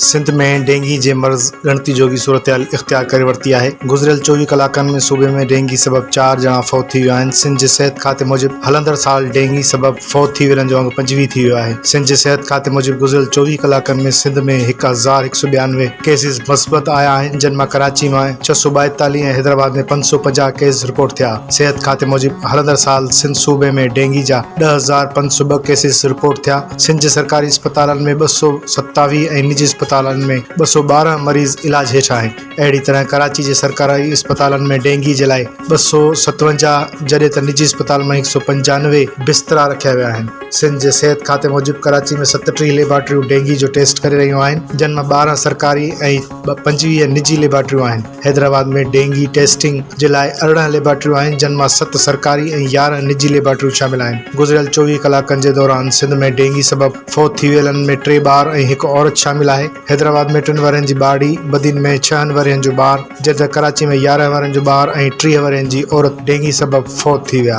सिंध में डेंगी जे मर्ज़ ॻणती जोगी सूरतहाल इख़्तियार करे वरिती आहे। गुज़िरियल 24 कलाकनि में सूबे में डेंगी सबबि 4 ॼणा फ़ौत थी विया आहिनि। सिंध जे सिहत खाते मूजिबि हलंदड़ साल डेंगी सबबि फ़ौत थी वञण जो अंग 25 थी वियो आहे। सिंध जे सिहत खाते मूजिबि गुज़िरियल 24 कलाकनि में सिंध में 1192 केसिस मस्बत आया आहिनि, जिन मां कराची में 642 ऐं हैदराबाद में 550 केस रिपोर्ट थिया। सिहत खाते मूजिबि हलंदड़ साल सिंध सूबे में डेंगी जा 10,502 केसिस रिपोर्ट थिया। सिंध जे सरकारी अस्पतालनि में 227 ऐं निजी अस्पतालनि में 212 मरीज़ इलाज हेठि आहिनि। अहिड़ी तरह कराची जे सरकारी अस्पतालनि में डेंगी जे लाइ 257 जॾहिं त निजी अस्पताल में 195 बिस्तरा रखिया विया आहिनि। सिंध जे सिहत खाते मूजिबि कराची में 37 लेबॉरेटरियूं डेंगी जो टेस्ट करे रहियूं आहिनि, जिन मां 12 सरकारी ऐं 25 निजी लेबॉरेटरियूं आहिनि। हैदराबाद में डेंगी टेस्टिंग जे लाइ 18 लेबॉरेटरियूं आहिनि, जिन मां 7 सरकारी ऐं 11 निजी लेबॉरेटरियूं शामिल आहिनि। गुज़िरियल 24 कलाकनि जे दौरान सिंध में डेंगी सबबि फ़ौत थी वियलनि में 3 ॿार ऐं 1 औरत शामिल आहे। हैदराबाद में 3 वरनि जी ॿाड़ी, बदीन में 6 वरनि जो ॿार, जॾहिं त कराची में 11 वरनि जो ॿार ऐं 3 वरनि जी औरत डेंगी सबबि फ़ौत थी विया।